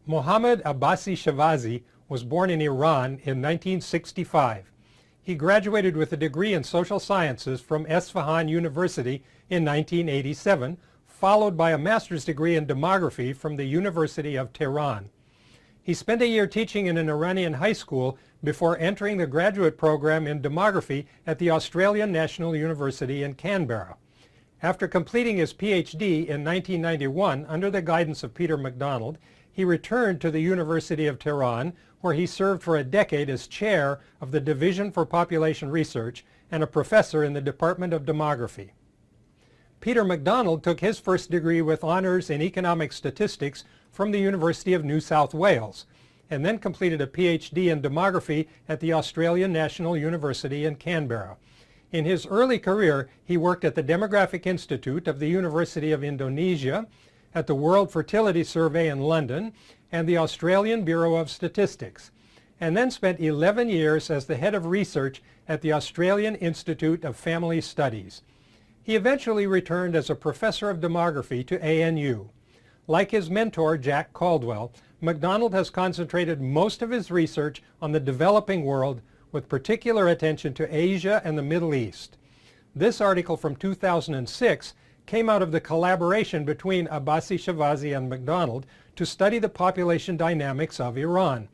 Mohammad Abbasi-Shavazi was born in Iran in 1965. He graduated with a degree in social sciences from Esfahan University in 1987, followed by a master's degree in demography from the University of Tehran. He spent a year teaching in an Iranian high school before entering the graduate program in demography at the Australian National University in Canberra. After completing his PhD in 1991 under the guidance of Peter McDonald, he returned to the University of Tehran, where he served for a decade as chair of the Division for Population Research and a professor in the Department of Demography. Peter McDonald took his first degree with honors in economic statistics from the University of New South Wales, and then completed a PhD in demography at the Australian National University in Canberra. In his early career, he worked at the Demographic Institute of the University of Indonesia, at the World Fertility Survey in London, and the Australian Bureau of Statistics, and then spent 11 years as the head of research at the Australian Institute of Family Studies. He eventually returned as a professor of demography to ANU. Like his mentor, Jack Caldwell, McDonald has concentrated most of his research on the developing world, with particular attention to Asia and the Middle East. This article from 2006 came out of the collaboration between Abbasi-Shavazi and McDonald to study the population dynamics of Iran,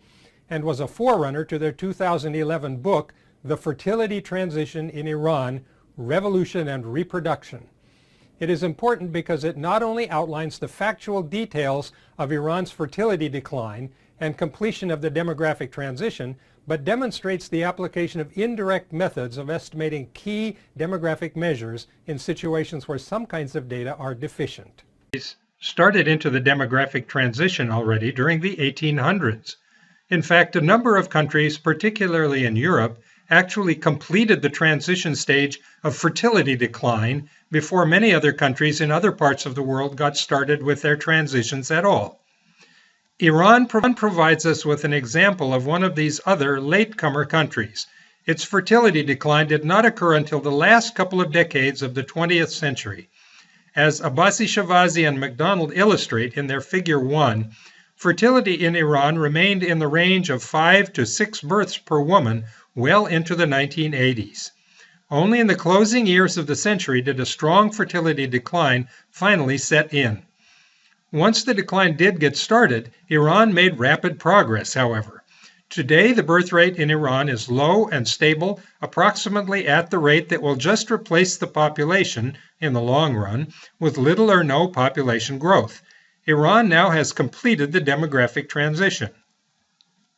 and was a forerunner to their 2011 book, The Fertility Transition in Iran, Revolution and Reproduction. It is important because it not only outlines the factual details of Iran's fertility decline and completion of the demographic transition, but demonstrates the application of indirect methods of estimating key demographic measures in situations where some kinds of data are deficient. Started into the demographic transition already during the 1800s. In fact, a number of countries, particularly in Europe, actually completed the transition stage of fertility decline before many other countries in other parts of the world got started with their transitions at all. Iran provides us with an example of one of these other latecomer countries. Its fertility decline did not occur until the last couple of decades of the 20th century. As Abbasi-Shavazi and McDonald illustrate in their Figure 1, fertility in Iran remained in the range of 5 to 6 births per woman well into the 1980s. Only in the closing years of the century did a strong fertility decline finally set in. Once the decline did get started, Iran made rapid progress, however. Today, the birth rate in Iran is low and stable, approximately at the rate that will just replace the population in the long run, with little or no population growth. Iran now has completed the demographic transition.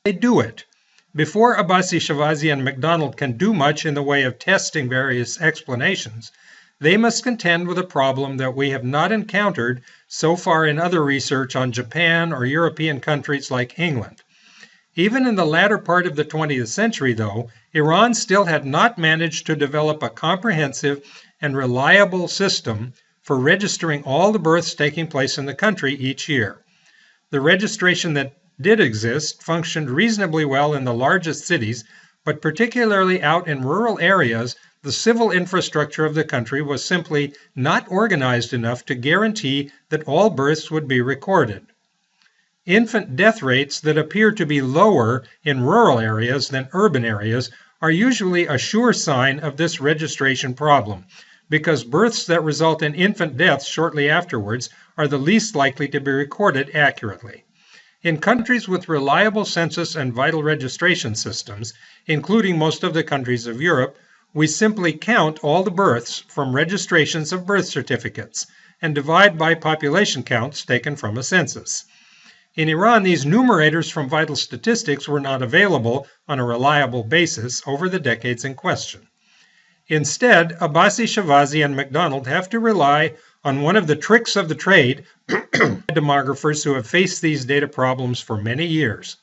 They do it. Before Abbasi-Shavazi and McDonald can do much in the way of testing various explanations, they must contend with a problem that we have not encountered so far in other research on Japan or European countries like England. Even in the latter part of the 20th century, though, Iran still had not managed to develop a comprehensive and reliable system for registering all the births taking place in the country each year. The registration that did exist functioned reasonably well in the largest cities, but particularly out in rural areas, the civil infrastructure of the country was simply not organized enough to guarantee that all births would be recorded. Infant death rates that appear to be lower in rural areas than urban areas are usually a sure sign of this registration problem, because births that result in infant deaths shortly afterwards are the least likely to be recorded accurately. In countries with reliable census and vital registration systems, including most of the countries of Europe, we simply count all the births from registrations of birth certificates and divide by population counts taken from a census. In Iran, these numerators from vital statistics were not available on a reliable basis over the decades in question. Instead, Abbasi-Shavazi and McDonald have to rely on one of the tricks of the trade demographers who have faced these data problems for many years.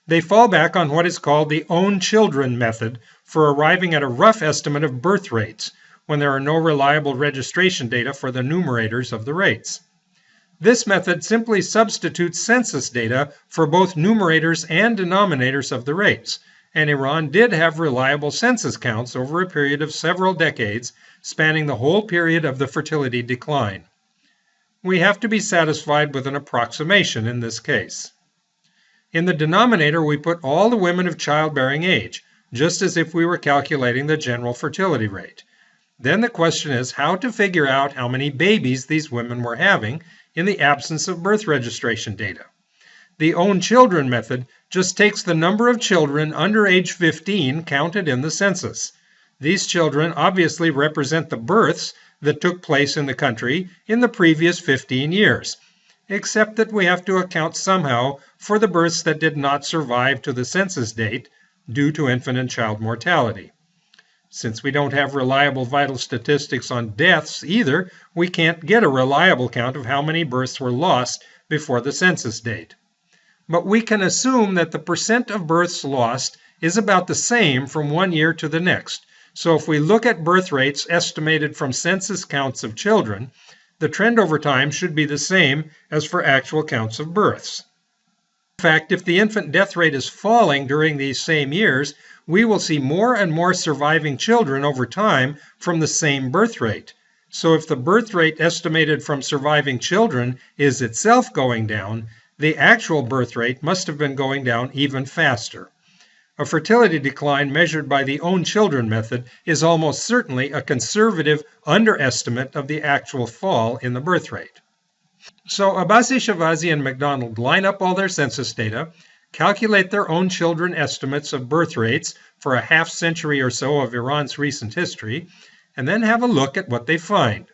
They fall back on what is called the own children method for arriving at a rough estimate of birth rates when there are no reliable registration data for the numerators of the rates. This method simply substitutes census data for both numerators and denominators of the rates, and Iran did have reliable census counts over a period of several decades, spanning the whole period of the fertility decline. We have to be satisfied with an approximation in this case. In the denominator, we put all the women of childbearing age, just as if we were calculating the general fertility rate. Then the question is how to figure out how many babies these women were having in the absence of birth registration data. The own children method just takes the number of children under age 15 counted in the census. These children obviously represent the births that took place in the country in the previous 15 years, except that we have to account somehow for the births that did not survive to the census date due to infant and child mortality. Since we don't have reliable vital statistics on deaths either, we can't get a reliable count of how many births were lost before the census date. But we can assume that the percent of births lost is about the same from one year to the next. So if we look at birth rates estimated from census counts of children, the trend over time should be the same as for actual counts of births. In fact, if the infant death rate is falling during these same years, we will see more and more surviving children over time from the same birth rate. So if the birth rate estimated from surviving children is itself going down, the actual birth rate must have been going down even faster. A fertility decline measured by the own children method is almost certainly a conservative underestimate of the actual fall in the birth rate. So Abbasi-Shavazi and McDonald line up all their census data, calculate their own children estimates of birth rates for a half century or so of Iran's recent history, and then have a look at what they find.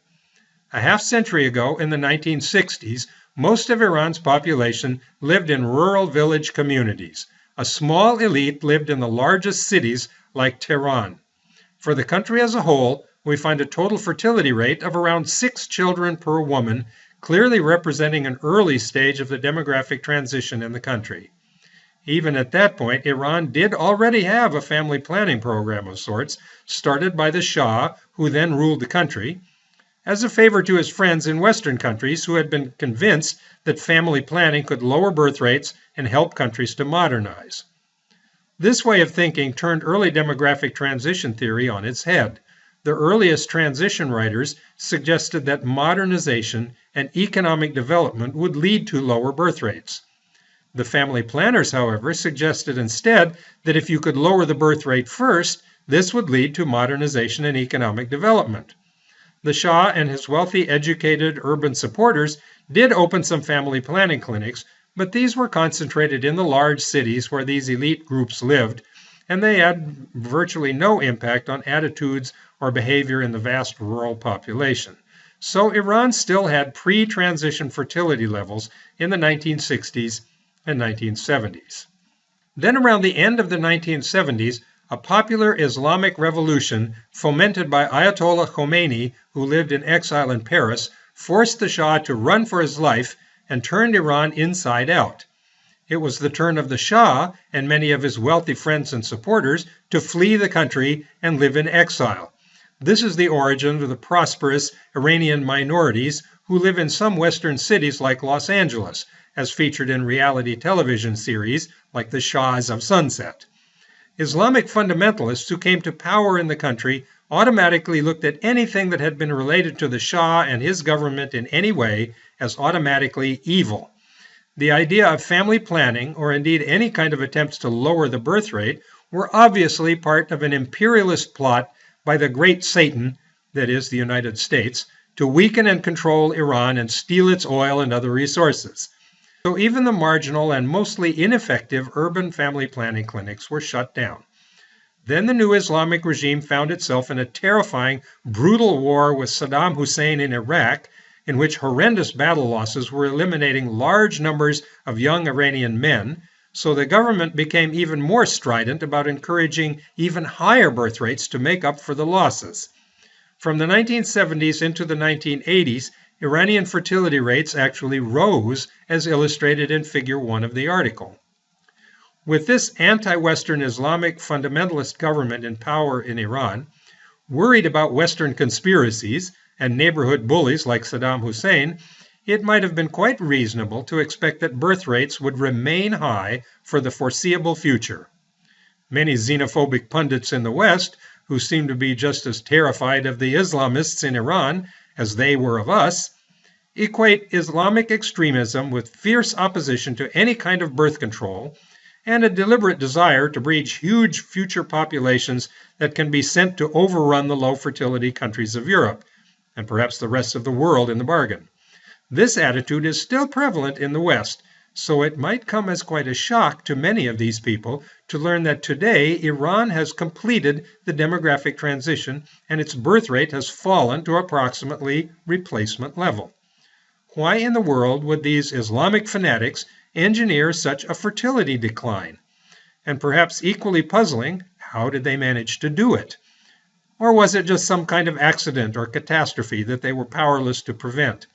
A half century ago, in the 1960s, most of Iran's population lived in rural village communities. A small elite lived in the largest cities like Tehran. For the country as a whole, we find a total fertility rate of around 6 children per woman, clearly representing an early stage of the demographic transition in the country. Even at that point, Iran did already have a family planning program of sorts, started by the Shah, who then ruled the country, as a favor to his friends in Western countries who had been convinced that family planning could lower birth rates and help countries to modernize. This way of thinking turned early demographic transition theory on its head. The earliest transition writers suggested that modernization and economic development would lead to lower birth rates. The family planners, however, suggested instead that if you could lower the birth rate first, this would lead to modernization and economic development. The Shah and his wealthy, educated, urban supporters did open some family planning clinics, but these were concentrated in the large cities where these elite groups lived, and they had virtually no impact on attitudes or behavior in the vast rural population. So Iran still had pre-transition fertility levels in the 1960s and 1970s. Then around the end of the 1970s, a popular Islamic revolution fomented by Ayatollah Khomeini, who lived in exile in Paris, forced the Shah to run for his life and turned Iran inside out. It was the turn of the Shah and many of his wealthy friends and supporters to flee the country and live in exile. This is the origin of the prosperous Iranian minorities who live in some Western cities like Los Angeles, as featured in reality television series like The Shahs of Sunset. Islamic fundamentalists who came to power in the country automatically looked at anything that had been related to the Shah and his government in any way as automatically evil. The idea of family planning, or indeed any kind of attempts to lower the birth rate, were obviously part of an imperialist plot by the great Satan, that is, the United States, to weaken and control Iran and steal its oil and other resources. So even the marginal and mostly ineffective urban family planning clinics were shut down. Then the new Islamic regime found itself in a terrifying, brutal war with Saddam Hussein in Iraq, in which horrendous battle losses were eliminating large numbers of young Iranian men, so the government became even more strident about encouraging even higher birth rates to make up for the losses. From the 1970s into the 1980s, Iranian fertility rates actually rose, as illustrated in Figure 1 of the article. With this anti-Western Islamic fundamentalist government in power in Iran, worried about Western conspiracies and neighborhood bullies like Saddam Hussein, it might have been quite reasonable to expect that birth rates would remain high for the foreseeable future. Many xenophobic pundits in the West, who seem to be just as terrified of the Islamists in Iran as they were of us, equate Islamic extremism with fierce opposition to any kind of birth control and a deliberate desire to breed huge future populations that can be sent to overrun the low fertility countries of Europe, and perhaps the rest of the world in the bargain. This attitude is still prevalent in the West, so it might come as quite a shock to many of these people to learn that today Iran has completed the demographic transition and its birth rate has fallen to approximately replacement level. Why in the world would these Islamic fanatics engineer such a fertility decline? And perhaps equally puzzling, how did they manage to do it? Or was it just some kind of accident or catastrophe that they were powerless to prevent?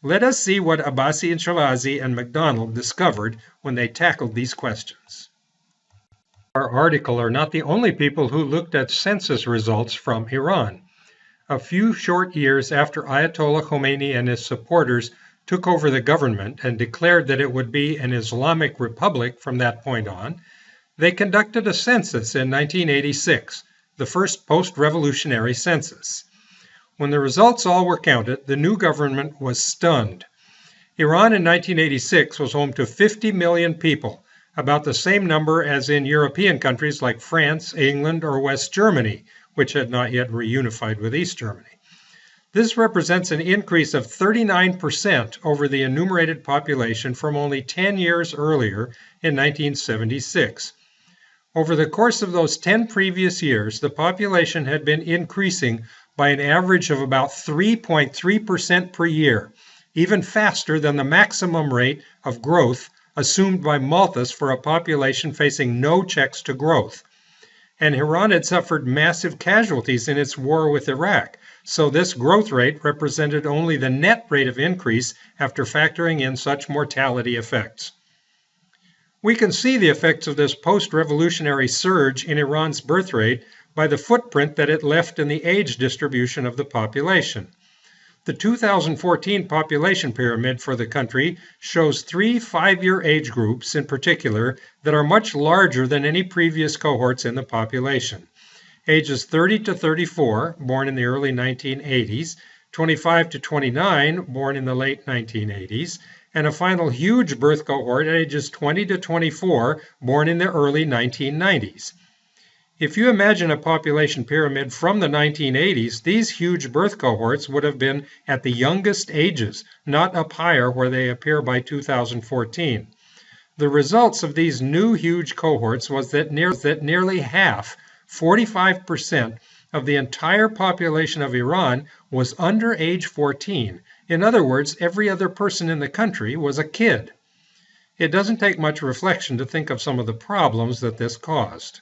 Let us see what Abbasi-Shavazi and McDonald discovered when they tackled these questions. Our article are not the only people who looked at census results from Iran. A few short years after Ayatollah Khomeini and his supporters took over the government and declared that it would be an Islamic republic from that point on, they conducted a census in 1986, the first post-revolutionary census. When the results all were counted, the new government was stunned. Iran in 1986 was home to 50 million people, about the same number as in European countries like France, England, or West Germany, which had not yet reunified with East Germany. This represents an increase of 39% over the enumerated population from only 10 years earlier in 1976. Over the course of those 10 previous years, the population had been increasing by an average of about 3.3% per year, even faster than the maximum rate of growth assumed by Malthus for a population facing no checks to growth. And Iran had suffered massive casualties in its war with Iraq, so this growth rate represented only the net rate of increase after factoring in such mortality effects. We can see the effects of this post-revolutionary surge in Iran's birth rate by the footprint that it left in the age distribution of the population. The 2014 population pyramid for the country shows 3 5-year age groups in particular that are much larger than any previous cohorts in the population. Ages 30 to 34, born in the early 1980s, 25 to 29, born in the late 1980s, and a final huge birth cohort at ages 20 to 24, born in the early 1990s. If you imagine a population pyramid from the 1980s, these huge birth cohorts would have been at the youngest ages, not up higher where they appear by 2014. The results of these new huge cohorts was that nearly half, 45%, of the entire population of Iran was under age 14. In other words, every other person in the country was a kid. It doesn't take much reflection to think of some of the problems that this caused.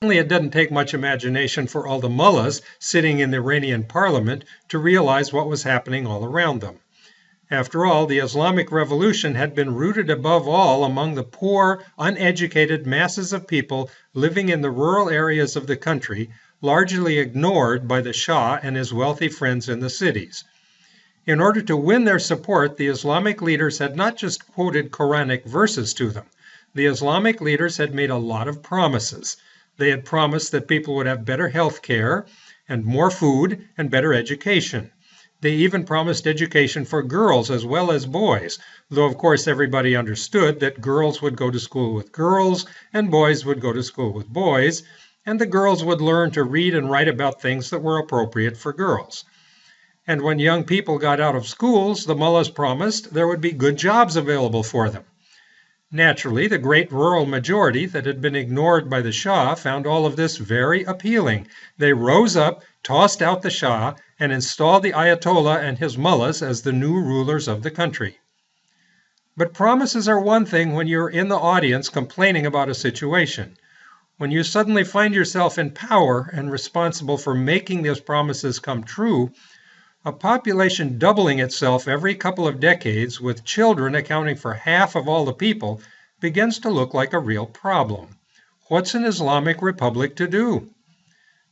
Certainly it didn't take much imagination for all the mullahs sitting in the Iranian parliament to realize what was happening all around them. After all, the Islamic Revolution had been rooted above all among the poor, uneducated masses of people living in the rural areas of the country, largely ignored by the Shah and his wealthy friends in the cities. In order to win their support, the Islamic leaders had not just quoted Quranic verses to them. The Islamic leaders had made a lot of promises. They had promised that people would have better health care and more food and better education. They even promised education for girls as well as boys, though of course everybody understood that girls would go to school with girls and boys would go to school with boys, and the girls would learn to read and write about things that were appropriate for girls. And when young people got out of schools, the mullahs promised there would be good jobs available for them. Naturally, the great rural majority that had been ignored by the Shah found all of this very appealing. They rose up, tossed out the Shah, and installed the Ayatollah and his mullahs as the new rulers of the country. But promises are one thing when you're in the audience complaining about a situation. When you suddenly find yourself in power and responsible for making those promises come true, a population doubling itself every couple of decades, with children accounting for half of all the people, begins to look like a real problem. What's an Islamic republic to do?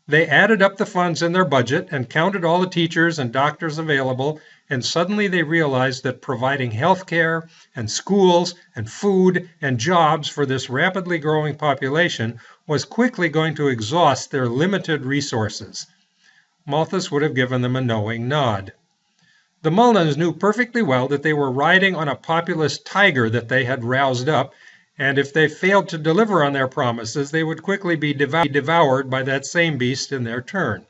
They added up the funds in their budget and counted all the teachers and doctors available, and suddenly they realized that providing health care and schools and food and jobs for this rapidly growing population was quickly going to exhaust their limited resources. Malthus would have given them a knowing nod. The Mullahs knew perfectly well that they were riding on a populist tiger that they had roused up, and if they failed to deliver on their promises, they would quickly be devoured by that same beast in their turn.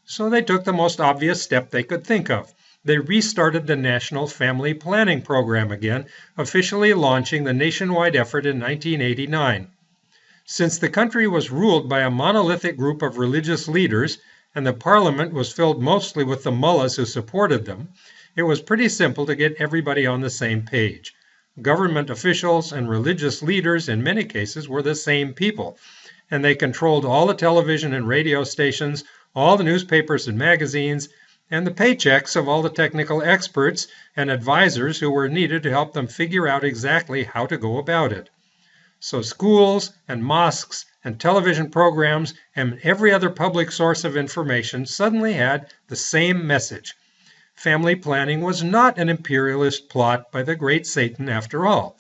So they took the most obvious step they could think of. They restarted the National Family Planning Program again, officially launching the nationwide effort in 1989. Since the country was ruled by a monolithic group of religious leaders, and the parliament was filled mostly with the mullahs who supported them, it was pretty simple to get everybody on the same page. Government officials and religious leaders in many cases were the same people, and they controlled all the television and radio stations, all the newspapers and magazines, and the paychecks of all the technical experts and advisors who were needed to help them figure out exactly how to go about it. So schools and mosques and television programs and every other public source of information suddenly had the same message. Family planning was not an imperialist plot by the great Satan after all.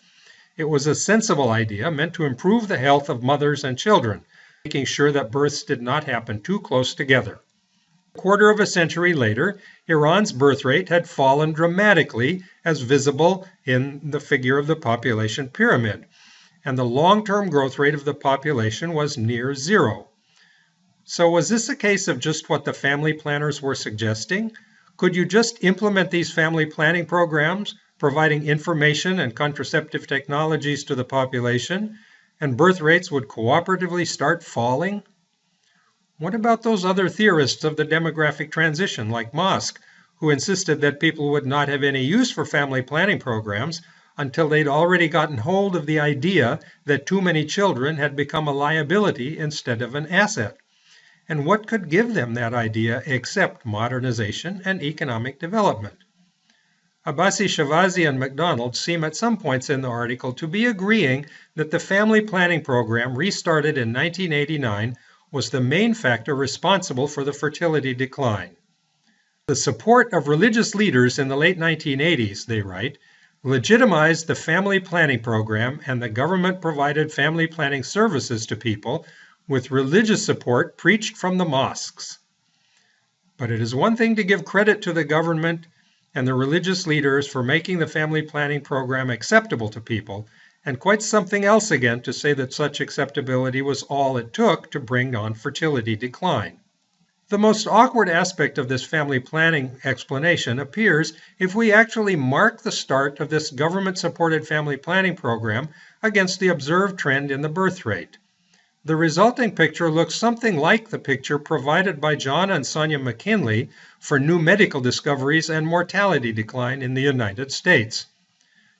It was a sensible idea meant to improve the health of mothers and children, making sure that births did not happen too close together. A quarter of a century later, Iran's birth rate had fallen dramatically, as visible in the figure of the population pyramid, and the long-term growth rate of the population was near zero. So was this a case of just what the family planners were suggesting? Could you just implement these family planning programs, providing information and contraceptive technologies to the population, and birth rates would cooperatively start falling? What about those other theorists of the demographic transition, like Mosk, who insisted that people would not have any use for family planning programs until they'd already gotten hold of the idea that too many children had become a liability instead of an asset? And what could give them that idea except modernization and economic development? Abbasi-Shavazi and McDonald seem at some points in the article to be agreeing that the family planning program restarted in 1989 was the main factor responsible for the fertility decline. The support of religious leaders in the late 1980s, they write, legitimized the family planning program and the government-provided family planning services to people with religious support preached from the mosques. But it is one thing to give credit to the government and the religious leaders for making the family planning program acceptable to people, and quite something else again to say that such acceptability was all it took to bring on fertility decline. The most awkward aspect of this family planning explanation appears if we actually mark the start of this government-supported family planning program against the observed trend in the birth rate. The resulting picture looks something like the picture provided by John and Sonia McKinley for new medical discoveries and mortality decline in the United States.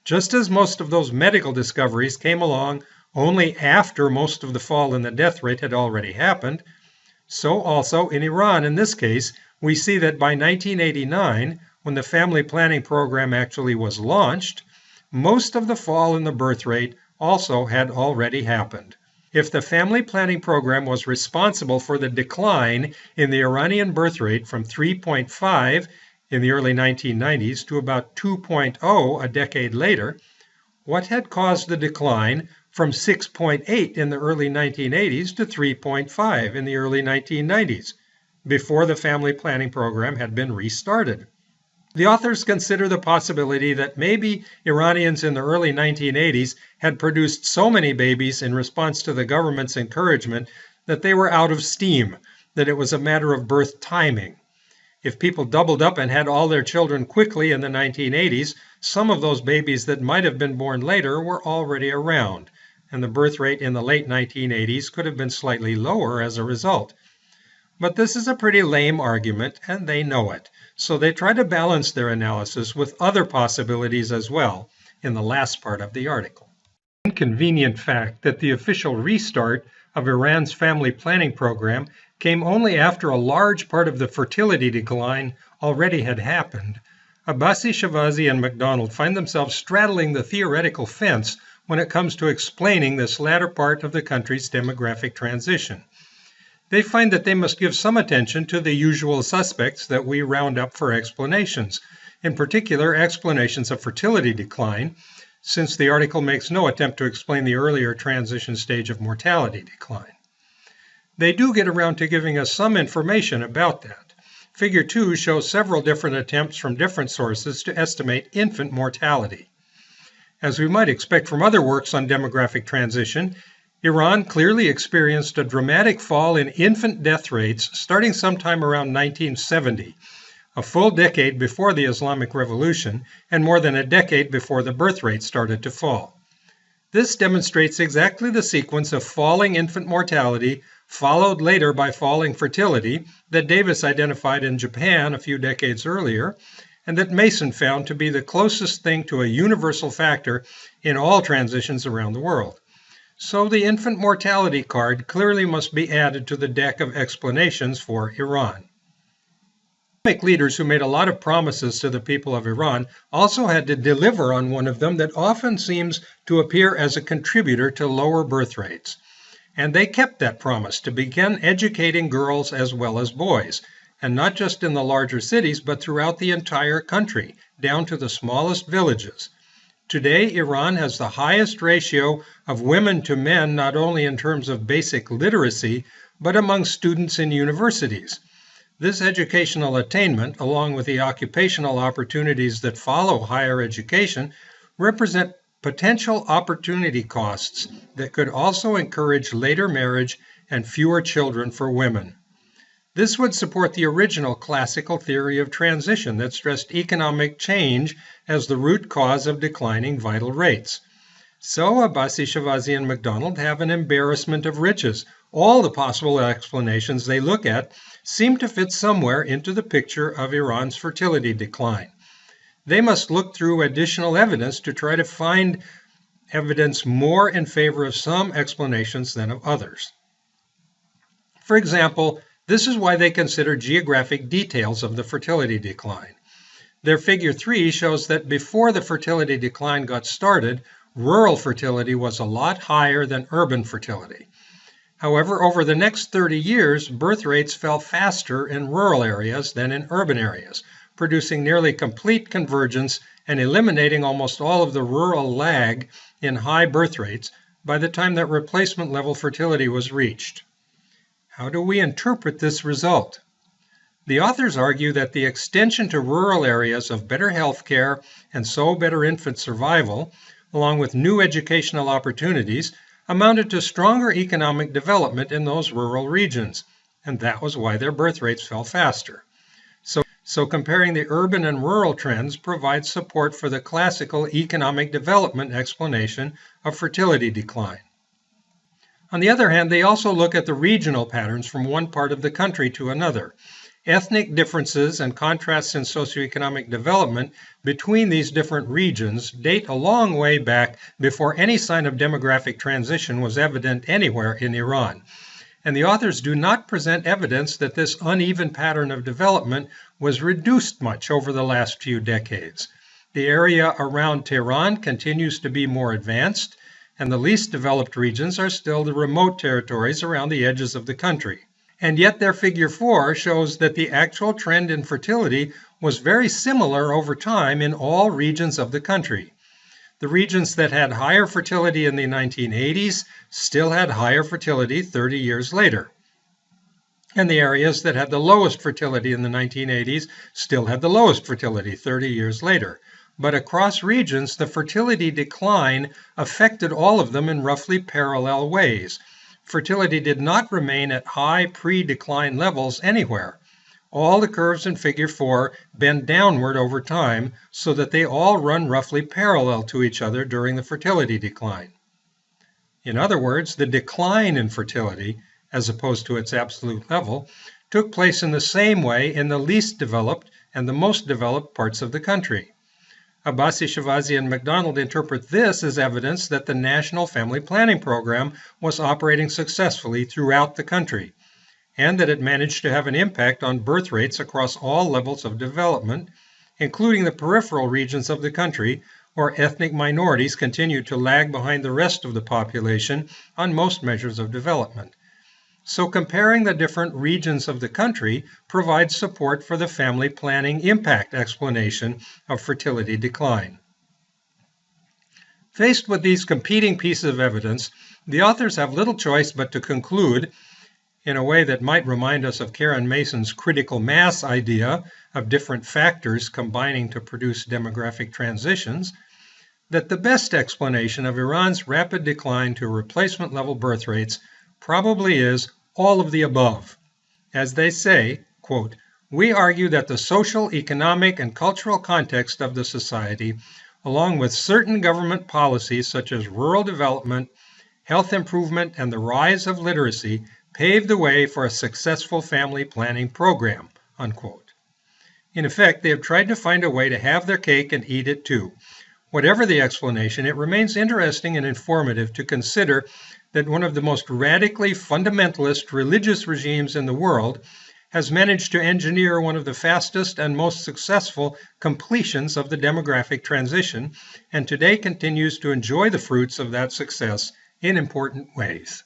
Just as most of those medical discoveries came along only after most of the fall in the death rate had already happened, so also in Iran in this case, we see that by 1989, when the family planning program actually was launched, most of the fall in the birth rate also had already happened. If the family planning program was responsible for the decline in the Iranian birth rate from 3.5 in the early 1990s to about 2.0 a decade later, what had caused the decline from 6.8 in the early 1980s to 3.5 in the early 1990s, before the family planning program had been restarted? The authors consider the possibility that maybe Iranians in the early 1980s had produced so many babies in response to the government's encouragement that they were out of steam, that it was a matter of birth timing. If people doubled up and had all their children quickly in the 1980s, some of those babies that might have been born later were already around, and the birth rate in the late 1980s could have been slightly lower as a result. But this is a pretty lame argument, and they know it. So they try to balance their analysis with other possibilities as well in the last part of the article. The inconvenient fact that the official restart of Iran's family planning program came only after a large part of the fertility decline already had happened. Abbasi-Shavazi and McDonald find themselves straddling the theoretical fence when it comes to explaining this latter part of the country's demographic transition. They find that they must give some attention to the usual suspects that we round up for explanations, in particular explanations of fertility decline, since the article makes no attempt to explain the earlier transition stage of mortality decline. They do get around to giving us some information about that. Figure 2 shows several different attempts from different sources to estimate infant mortality. As we might expect from other works on demographic transition, Iran clearly experienced a dramatic fall in infant death rates starting sometime around 1970, a full decade before the Islamic Revolution and more than a decade before the birth rate started to fall. This demonstrates exactly the sequence of falling infant mortality, followed later by falling fertility, that Davis identified in Japan a few decades earlier, and that Mason found to be the closest thing to a universal factor in all transitions around the world. So the infant mortality card clearly must be added to the deck of explanations for Iran. Islamic leaders who made a lot of promises to the people of Iran also had to deliver on one of them that often seems to appear as a contributor to lower birth rates. And they kept that promise to begin educating girls as well as boys, and not just in the larger cities, but throughout the entire country, down to the smallest villages. Today, Iran has the highest ratio of women to men, not only in terms of basic literacy, but among students in universities. This educational attainment, along with the occupational opportunities that follow higher education, represent potential opportunity costs that could also encourage later marriage and fewer children for women. This would support the original classical theory of transition that stressed economic change as the root cause of declining vital rates. So Abbasi-Shavazi and McDonald have an embarrassment of riches. All the possible explanations they look at seem to fit somewhere into the picture of Iran's fertility decline. They must look through additional evidence to try to find evidence more in favor of some explanations than of others. For example, this is why they consider geographic details of the fertility decline. Their figure 3 shows that before the fertility decline got started, rural fertility was a lot higher than urban fertility. However, over the next 30 years, birth rates fell faster in rural areas than in urban areas, producing nearly complete convergence and eliminating almost all of the rural lag in high birth rates by the time that replacement level fertility was reached. How do we interpret this result? The authors argue that the extension to rural areas of better health care and so better infant survival, along with new educational opportunities, amounted to stronger economic development in those rural regions, and that was why their birth rates fell faster. So comparing the urban and rural trends provides support for the classical economic development explanation of fertility decline. On the other hand, they also look at the regional patterns from one part of the country to another. Ethnic differences and contrasts in socioeconomic development between these different regions date a long way back before any sign of demographic transition was evident anywhere in Iran. And the authors do not present evidence that this uneven pattern of development was reduced much over the last few decades. The area around Tehran continues to be more advanced, and the least developed regions are still the remote territories around the edges of the country. And yet their figure 4 shows that the actual trend in fertility was very similar over time in all regions of the country. The regions that had higher fertility in the 1980s still had higher fertility 30 years later. And the areas that had the lowest fertility in the 1980s still had the lowest fertility 30 years later. But across regions, the fertility decline affected all of them in roughly parallel ways. Fertility did not remain at high pre-decline levels anywhere. All the curves in figure 4 bend downward over time so that they all run roughly parallel to each other during the fertility decline. In other words, the decline in fertility, as opposed to its absolute level, took place in the same way in the least developed and the most developed parts of the country. Abbasi-Shavazi and McDonald interpret this as evidence that the National Family Planning Program was operating successfully throughout the country, and that it managed to have an impact on birth rates across all levels of development, including the peripheral regions of the country, where ethnic minorities continue to lag behind the rest of the population on most measures of development. So comparing the different regions of the country provides support for the family planning impact explanation of fertility decline. Faced with these competing pieces of evidence, the authors have little choice but to conclude in a way that might remind us of Karen Mason's critical mass idea of different factors combining to produce demographic transitions, that the best explanation of Iran's rapid decline to replacement level birth rates probably is all of the above. As they say, quote, "We argue that the social, economic, and cultural context of the society, along with certain government policies such as rural development, health improvement, and the rise of literacy, paved the way for a successful family planning program," unquote. In effect, they have tried to find a way to have their cake and eat it too. Whatever the explanation, it remains interesting and informative to consider that one of the most radically fundamentalist religious regimes in the world has managed to engineer one of the fastest and most successful completions of the demographic transition, and today continues to enjoy the fruits of that success in important ways.